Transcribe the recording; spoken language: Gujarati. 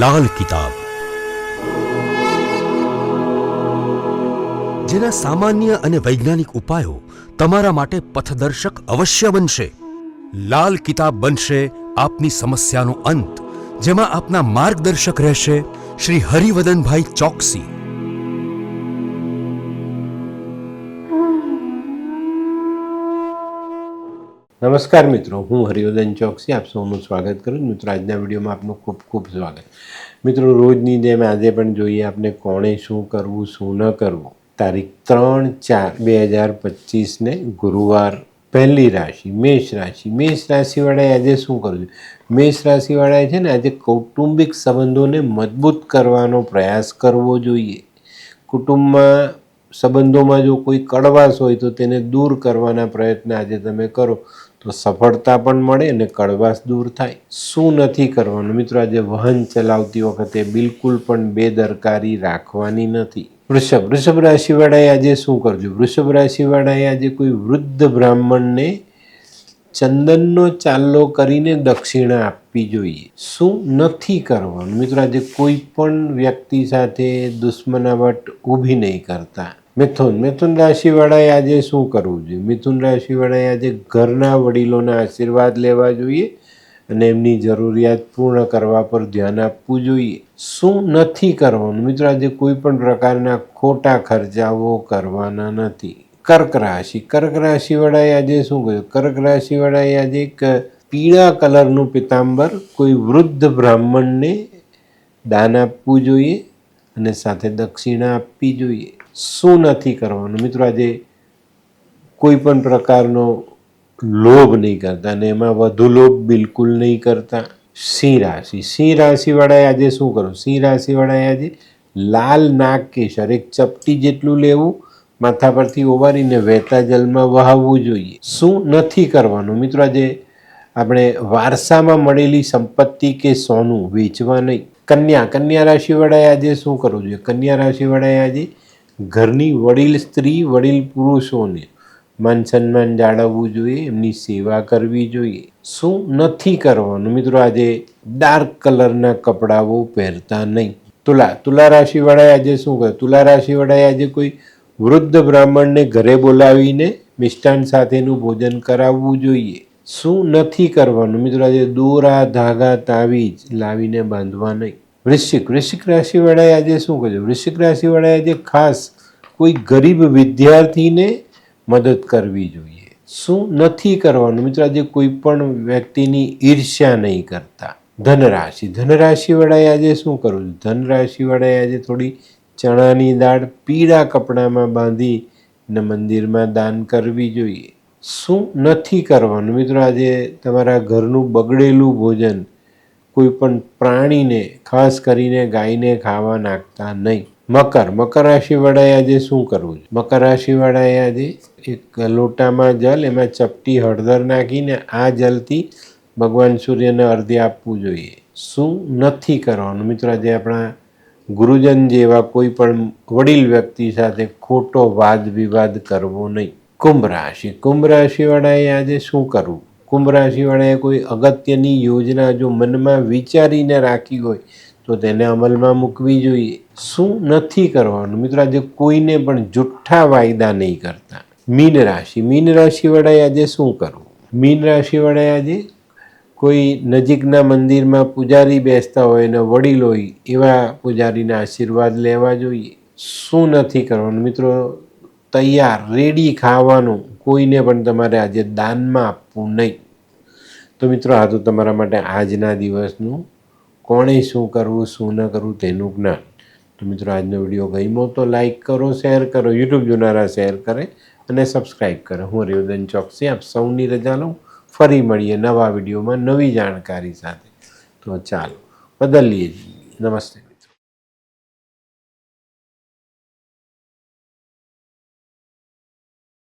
લાલ કિતાબ, જેના સામાન્ય અને વૈજ્ઞાનિક ઉપાયો તમારા માટે પથદર્શક અવશ્ય બનશે. લાલ કિતાબ બનશે આપની સમસ્યાનો અંત, જેમાં આપના માર્ગદર્શક રહેશે શ્રી હરિવદનભાઈ ચોકસી. નમસ્કાર મિત્રો, હું હરિવદન ચોકસી આપ સૌનું સ્વાગત કરું છું. મિત્રો, આજના વિડીયોમાં આપનું ખૂબ ખૂબ સ્વાગત. મિત્રો, રોજની જેમ આજે પણ જોઈએ આપણે કોણે શું કરવું શું ન કરવું. તારીખ 3/4/2025 ગુરુવાર, પહેલી રાશિ મેષ રાશિ. મેષ રાશિવાળાએ આજે શું કરવું? મેષ રાશિવાળાએ છે ને આજે કૌટુંબિક સંબંધોને મજબૂત કરવાનો પ્રયાસ કરવો જોઈએ. કુટુંબમાં સંબંધોમાં જો કોઈ કડવાશ હોય તો તેને દૂર કરવાના પ્રયત્ન આજે તમે કરો તો સફળતા પણ મળે અને કડવાશ દૂર થાય. શું નથી કરવાનું? મિત્રો, આજે વાહન ચલાવતી વખતે બિલકુલ પણ બેદરકારી રાખવાની નથી. વૃષભ રાશિવાળાએ આજે શું કરજો? વૃષભ રાશિવાળાએ આજે કોઈ વૃદ્ધ બ્રાહ્મણને ચંદનનો ચાલ્લો કરીને દક્ષિણા આપવી જોઈએ. શું નથી કરવાનું? મિત્રો, આજે કોઈ પણ વ્યક્તિ સાથે દુશ્મનાવટ ઊભી નહીં કરતા. મિથુન રાશિવાળાએ આજે શું કરવું જોઈએ? મિથુન રાશિવાળાએ આજે ઘરના વડીલોના આશીર્વાદ લેવા જોઈએ અને એમની જરૂરિયાત પૂર્ણ કરવા પર ધ્યાન આપવું જોઈએ. શું નથી કરવાનું? મિત્રો, આજે કોઈ પણ પ્રકારના ખોટા ખર્ચાઓ કરવાના નથી. કર્ક રાશિવાળાએ આજે શું કર્યું? કર્ક રાશિવાળાએ આજે એક પીળા કલરનું પિતાંબર કોઈ વૃદ્ધ બ્રાહ્મણને દાન આપવું જોઈએ અને સાથે દક્ષિણા આપવી જોઈએ. શું નથી કરવાનું? મિત્રો, આજે કોઈ પણ પ્રકારનો લોભ નહીં કરતા અને એમાં વધુ લોભ બિલકુલ નહીં કરતા. સિંહ રાશિવાળાએ આજે શું કરવું? સિંહ રાશિવાળાએ આજે લાલ નાગ કેસર એક ચપટી જેટલું લેવું, માથા પરથી ઓવારીને વહેતા જલમાં વહાવવું જોઈએ. શું નથી કરવાનું? મિત્રો, આજે આપણે વારસામાં મળેલી સંપત્તિ કે સોનું વેચવા નહીં. કન્યા રાશિવાળાએ આજે શું કરવું જોઈએ? કન્યા રાશિવાળાએ આજે ઘરની વડીલ સ્ત્રી વડીલ પુરુષોને માન સન્માન જાળવવું જોઈએ, એમની સેવા કરવી જોઈએ. શું નથી કરવાનું? મિત્રો, આજે ડાર્ક કલરના કપડાઓ પહેરતા નહીં. તુલા રાશિવાળાએ આજે શું કરે? તુલા રાશિવાળાએ આજે કોઈ વૃદ્ધ બ્રાહ્મણને ઘરે બોલાવીને મિષ્ટાન સાથેનું ભોજન કરાવવું જોઈએ. શું નથી કરવાનું? મિત્રો, આજે દોરા ધાગા તાવીજ લાવીને બાંધવા નહીં. વૃશ્ચિક રાશિવાળાએ આજે શું કર્યું? વૃશ્ચિક રાશિવાળાએ આજે ખાસ કોઈ ગરીબ વિદ્યાર્થીને મદદ કરવી જોઈએ. શું નથી કરવાનું? મિત્રો, આજે કોઈ પણ વ્યક્તિની ઈર્ષ્યા નહીં કરતા. ધનરાશિવાળાએ આજે શું કરવું? ધનરાશિવાળાએ આજે થોડી ચણાની દાળ પીળા કપડામાં બાંધીને મંદિરમાં દાન કરવી જોઈએ. શું નથી કરવાનું? મિત્રો, આજે તમારા ઘરનું બગડેલું ભોજન કોઈ પણ પ્રાણીને, ખાસ કરીને ગાયને ખાવા નાખતા નહીં. મકર રાશિવાળાએ આજે શું કરવું? મકર રાશિવાળાએ આજે એક લોટામાં જલ, એમાં ચપટી હળદર નાખીને આ જલથી ભગવાન સૂર્યને અર્ધ્ય આપવું જોઈએ. શું નથી કરવાનું? મિત્રો, આજે આપણા ગુરુજન જેવા કોઈ પણ વડીલ વ્યક્તિ સાથે ખોટો વાદ વિવાદ કરવો નહીં. કુંભ રાશિવાળાએ આજે શું કરવું? કુંભ રાશિવાળાએ કોઈ અગત્યની યોજના જો મનમાં વિચારીને રાખી હોય તો તેને અમલમાં મૂકવી જોઈએ. શું નથી કરવાનું? મિત્રો, આજે કોઈને પણ જુઠ્ઠા વાયદા નહીં કરતા. મીન રાશિવાળાએ આજે શું કરવું? મીન રાશિવાળાએ આજે કોઈ નજીકના મંદિરમાં પૂજારી બેસતા હોય અને વડીલ હોય એવા પૂજારીના આશીર્વાદ લેવા જોઈએ. શું નથી કરવાનું? મિત્રો, તૈયાર રેડી ખાવાનું કોઈને પણ તમારે આજે દાનમાં આપવું નહીં. તો મિત્રો, આ તો તમારા માટે આજના દિવસનું કોણે શું કરવું શું ન કરવું તેનું જ્ઞાન. તો મિત્રો, આજનો વિડીયો ગમ્યો તો લાઈક કરો, શેર કરો, યુટ્યુબ જોનારા શેર કરે અને સબસ્ક્રાઈબ કરે. હું હરિવદન ચોકસી આપ સૌની રજા લઉં. ફરી મળીએ નવા વિડીયોમાં નવી જાણકારી સાથે. તો ચાલો બદલીએ. નમસ્તે.